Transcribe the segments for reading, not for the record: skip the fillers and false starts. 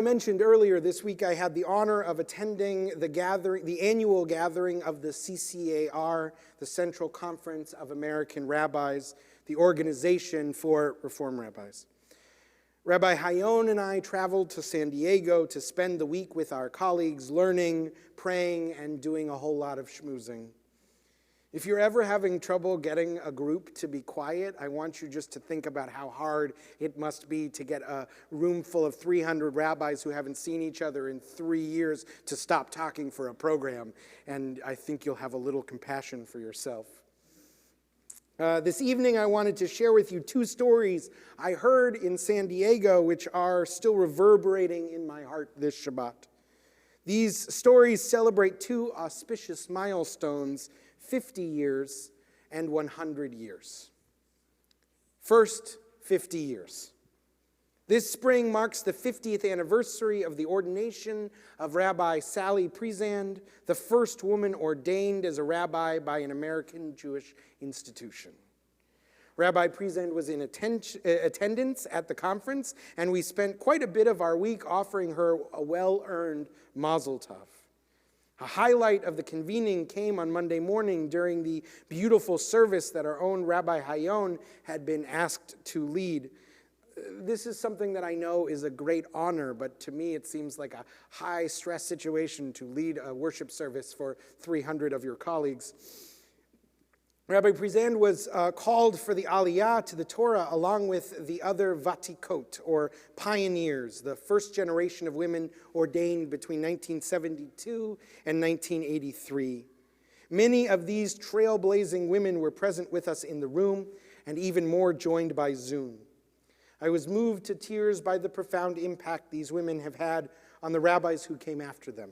I mentioned earlier this week I had the honor of attending the annual gathering of the CCAR, the Central Conference of American Rabbis, the organization for Reform rabbis. Rabbi Hayon and I traveled to San Diego to spend the week with our colleagues, learning, praying, and doing a whole lot of schmoozing. If you're ever having trouble getting a group to be quiet, I want you just to think about how hard it must be to get a room full of 300 rabbis who haven't seen each other in 3 years to stop talking for a program, and I think you'll have a little compassion for yourself. This evening I wanted to share with you 2 stories I heard in San Diego which are still reverberating in my heart this Shabbat. These stories celebrate 2 auspicious milestones, 50 years and 100 years. First, 50 years. This spring marks the 50th anniversary of the ordination of Rabbi Sally Priesand, the first woman ordained as a rabbi by an American Jewish institution. Rabbi Priesand was in attendance at the conference, and we spent quite a bit of our week offering her a well-earned mazel tov. A highlight of the convening came on Monday morning during the beautiful service that our own Rabbi Hayon had been asked to lead. This is something that I know is a great honor, but to me it seems like a high-stress situation to lead a worship service for 300 of your colleagues. Rabbi Priesand was called for the Aliyah to the Torah along with the other Vatikot, or pioneers, the first generation of women ordained between 1972 and 1983. Many of these trailblazing women were present with us in the room, and even more joined by Zoom. I was moved to tears by the profound impact these women have had on the rabbis who came after them.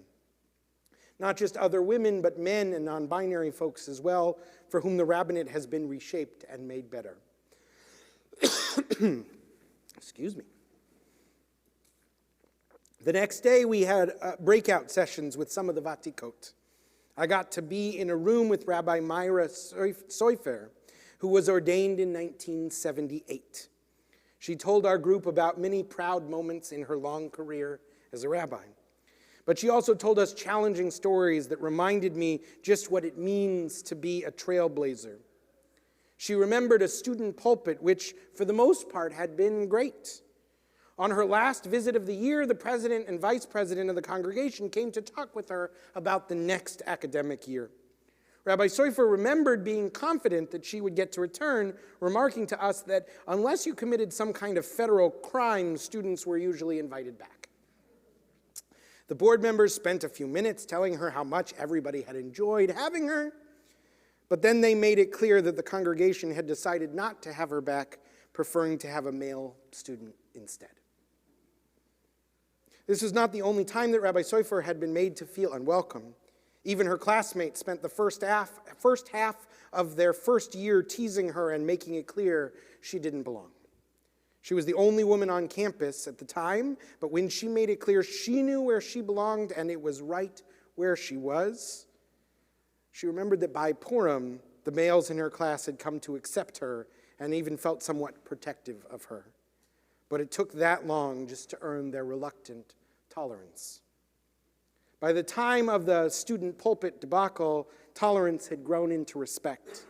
Not just other women, but men and non-binary folks as well, for whom the rabbinate has been reshaped and made better. Excuse me. The next day, we had breakout sessions with some of the Vatikot. I got to be in a room with Rabbi Myra Sofer, who was ordained in 1978. She told our group about many proud moments in her long career as a rabbi. But she also told us challenging stories that reminded me just what it means to be a trailblazer. She remembered a student pulpit, which for the most part had been great. On her last visit of the year, the president and vice president of the congregation came to talk with her about the next academic year. Rabbi Sofer remembered being confident that she would get to return, remarking to us that unless you committed some kind of federal crime, students were usually invited back. The board members spent a few minutes telling her how much everybody had enjoyed having her, but then they made it clear that the congregation had decided not to have her back, preferring to have a male student instead. This was not the only time that Rabbi Sofer had been made to feel unwelcome. Even her classmates spent the first half of their first year teasing her and making it clear she didn't belong. She was the only woman on campus at the time, but when she made it clear she knew where she belonged and it was right where she was, she remembered that by Purim, the males in her class had come to accept her and even felt somewhat protective of her. But it took that long just to earn their reluctant tolerance. By the time of the student pulpit debacle, tolerance had grown into respect.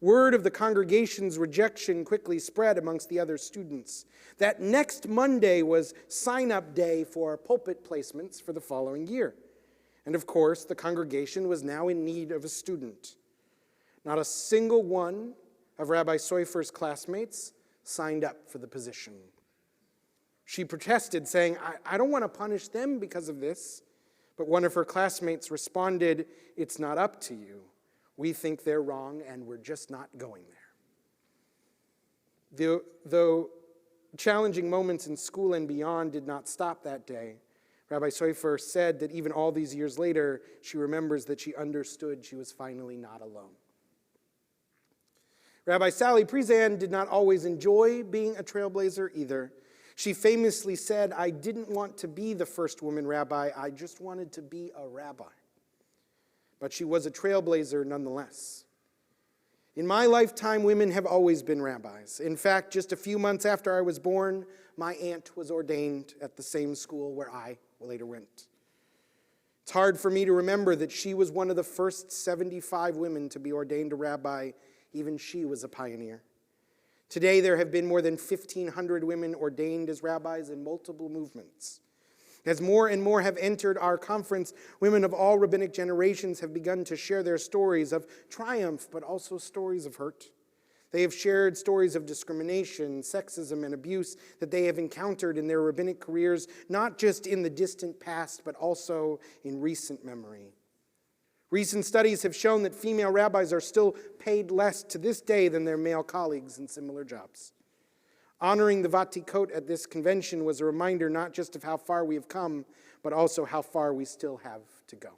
Word of the congregation's rejection quickly spread amongst the other students. That next Monday was sign-up day for pulpit placements for the following year. And of course, the congregation was now in need of a student. Not a single one of Rabbi Sofer's classmates signed up for the position. She protested, saying, I don't want to punish them because of this. But one of her classmates responded, "It's not up to you. We think they're wrong, and we're just not going there." Though challenging moments in school and beyond did not stop that day, Rabbi Sofer said that even all these years later, she remembers that she understood she was finally not alone. Rabbi Sally Priesand did not always enjoy being a trailblazer either. She famously said, "I didn't want to be the first woman rabbi, I just wanted to be a rabbi." But she was a trailblazer nonetheless. In my lifetime, women have always been rabbis. In fact, just a few months after I was born, my aunt was ordained at the same school where I later went. It's hard for me to remember that she was one of the first 75 women to be ordained a rabbi. Even she was a pioneer. Today, there have been more than 1,500 women ordained as rabbis in multiple movements. As more and more have entered our conference, women of all rabbinic generations have begun to share their stories of triumph, but also stories of hurt. They have shared stories of discrimination, sexism, and abuse that they have encountered in their rabbinic careers, not just in the distant past, but also in recent memory. Recent studies have shown that female rabbis are still paid less to this day than their male colleagues in similar jobs. Honoring the Vatikot at this convention was a reminder not just of how far we have come, but also how far we still have to go.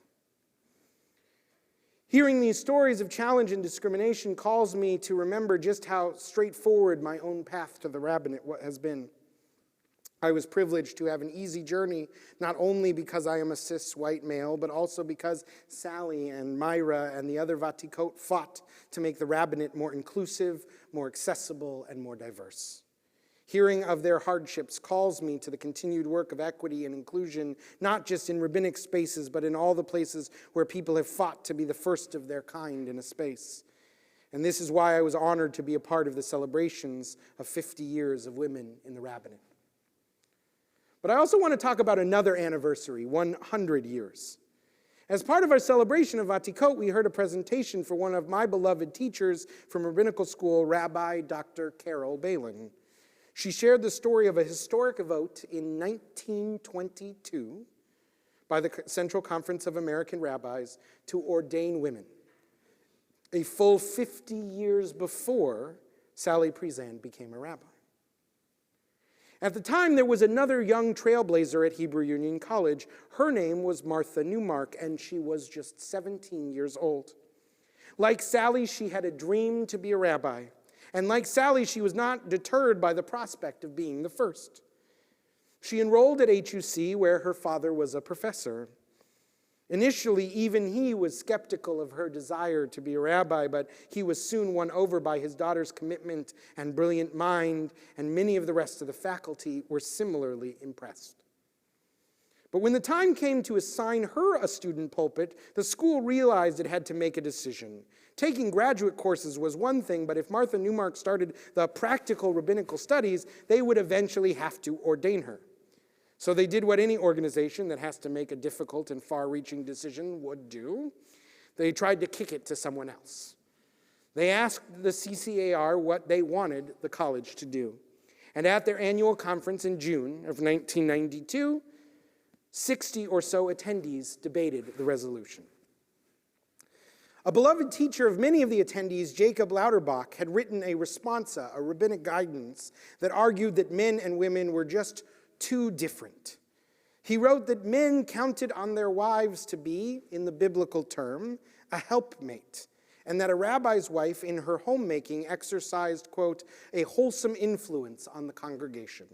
Hearing these stories of challenge and discrimination calls me to remember just how straightforward my own path to the rabbinate has been. I was privileged to have an easy journey, not only because I am a cis white male, but also because Sally and Myra and the other Vatikot fought to make the rabbinate more inclusive, more accessible, and more diverse. Hearing of their hardships calls me to the continued work of equity and inclusion, not just in rabbinic spaces, but in all the places where people have fought to be the first of their kind in a space. And this is why I was honored to be a part of the celebrations of 50 years of women in the rabbinate. But I also want to talk about another anniversary, 100 years. As part of our celebration of Vatikot, we heard a presentation for one of my beloved teachers from rabbinical school, Rabbi Dr. Carol Balin. She shared the story of a historic vote in 1922 by the Central Conference of American Rabbis to ordain women, a full 50 years before Sally Priesand became a rabbi. At the time, there was another young trailblazer at Hebrew Union College. Her name was Martha Newmark, and she was just 17 years old. Like Sally, she had a dream to be a rabbi. And like Sally, she was not deterred by the prospect of being the first. She enrolled at HUC, where her father was a professor. Initially, even he was skeptical of her desire to be a rabbi, but he was soon won over by his daughter's commitment and brilliant mind, and many of the rest of the faculty were similarly impressed. But when the time came to assign her a student pulpit, the school realized it had to make a decision. Taking graduate courses was one thing, but if Martha Newmark started the practical rabbinical studies, they would eventually have to ordain her. So they did what any organization that has to make a difficult and far-reaching decision would do. They tried to kick it to someone else. They asked the CCAR what they wanted the college to do. And at their annual conference in June of 1992, 60 or so attendees debated the resolution. A beloved teacher of many of the attendees, Jacob Lauterbach, had written a responsa, a rabbinic guidance, that argued that men and women were just too different. He wrote that men counted on their wives to be, in the biblical term, a helpmate, and that a rabbi's wife in her homemaking exercised, quote, a wholesome influence on the congregation.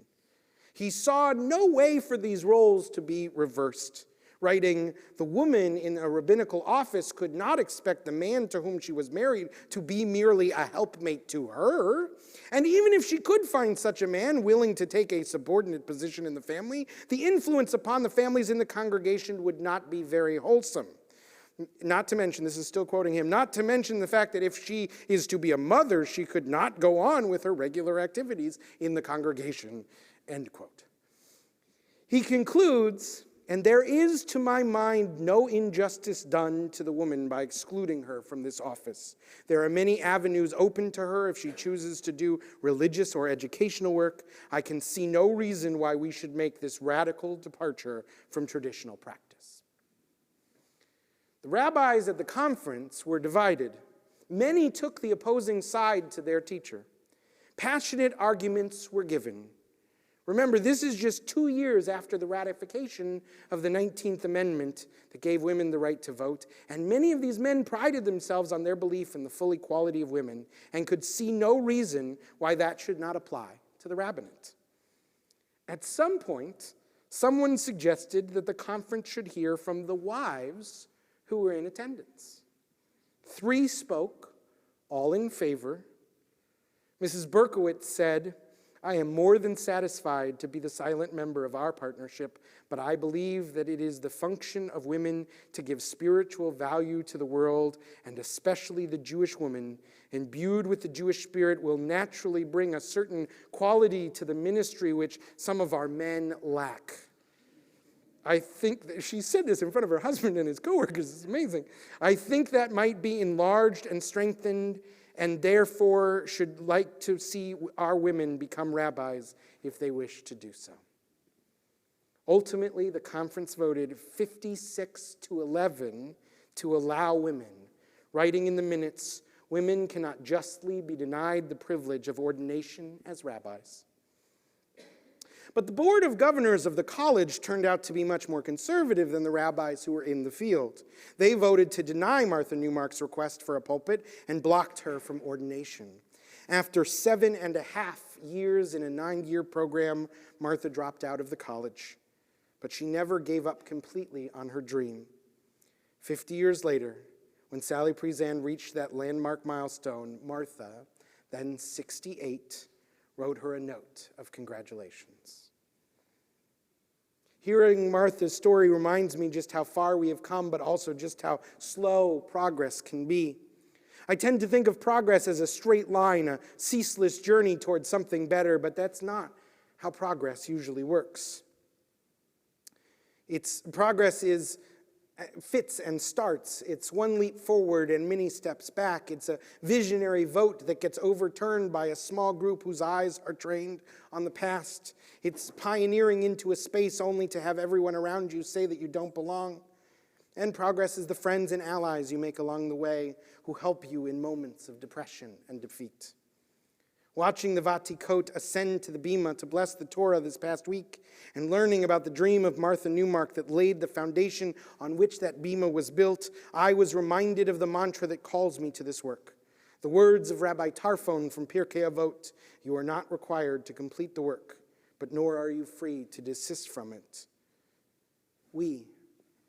He saw no way for these roles to be reversed, writing, the woman in a rabbinical office could not expect the man to whom she was married to be merely a helpmate to her. And even if she could find such a man willing to take a subordinate position in the family, the influence upon the families in the congregation would not be very wholesome. Not to mention, this is still quoting him, not to mention the fact that if she is to be a mother, she could not go on with her regular activities in the congregation, end quote. He concludes, and there is, to my mind, no injustice done to the woman by excluding her from this office. There are many avenues open to her if she chooses to do religious or educational work. I can see no reason why we should make this radical departure from traditional practice. The rabbis at the conference were divided. Many took the opposing side to their teacher. Passionate arguments were given. Remember, this is just 2 years after the ratification of the 19th Amendment that gave women the right to vote, and many of these men prided themselves on their belief in the full equality of women and could see no reason why that should not apply to the rabbinate. At some point, someone suggested that the conference should hear from the wives who were in attendance. 3 spoke, All in favor? Mrs. Berkowitz said, I am more than satisfied to be the silent member of our partnership, but I believe that it is the function of women to give spiritual value to the world, and especially the Jewish woman, imbued with the Jewish spirit, will naturally bring a certain quality to the ministry which some of our men lack. I think that she said this in front of her husband and his coworkers. It's amazing. I think that might be enlarged and strengthened, and therefore should like to see our women become rabbis if they wish to do so. Ultimately, the conference voted 56-11 to allow women, writing in the minutes, women cannot justly be denied the privilege of ordination as rabbis. But the board of governors of the college turned out to be much more conservative than the rabbis who were in the field. They voted to deny Martha Newmark's request for a pulpit and blocked her from ordination. After 7.5 years in a 9-year program, Martha dropped out of the college. But she never gave up completely on her dream. 50 years later, when Sally Priesand reached that landmark milestone, Martha, then 68, wrote her a note of congratulations. Hearing Martha's story reminds me just how far we have come, but also just how slow progress can be. I tend to think of progress as a straight line, a ceaseless journey towards something better, but that's not how progress usually works. Progress is fits and starts. It's one leap forward and many steps back. It's a visionary vote that gets overturned by a small group whose eyes are trained on the past. It's pioneering into a space only to have everyone around you say that you don't belong. And progress is the friends and allies you make along the way who help you in moments of depression and defeat. Watching the Vatikot ascend to the Bima to bless the Torah this past week and learning about the dream of Martha Newmark that laid the foundation on which that Bima was built, I was reminded of the mantra that calls me to this work. The words of Rabbi Tarfon from Pirkei Avot, you are not required to complete the work, but nor are you free to desist from it. We,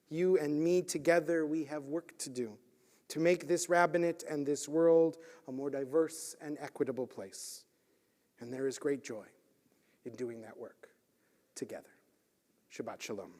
you and me together, we have work to do to make this rabbinate and this world a more diverse and equitable place. And there is great joy in doing that work together. Shabbat Shalom.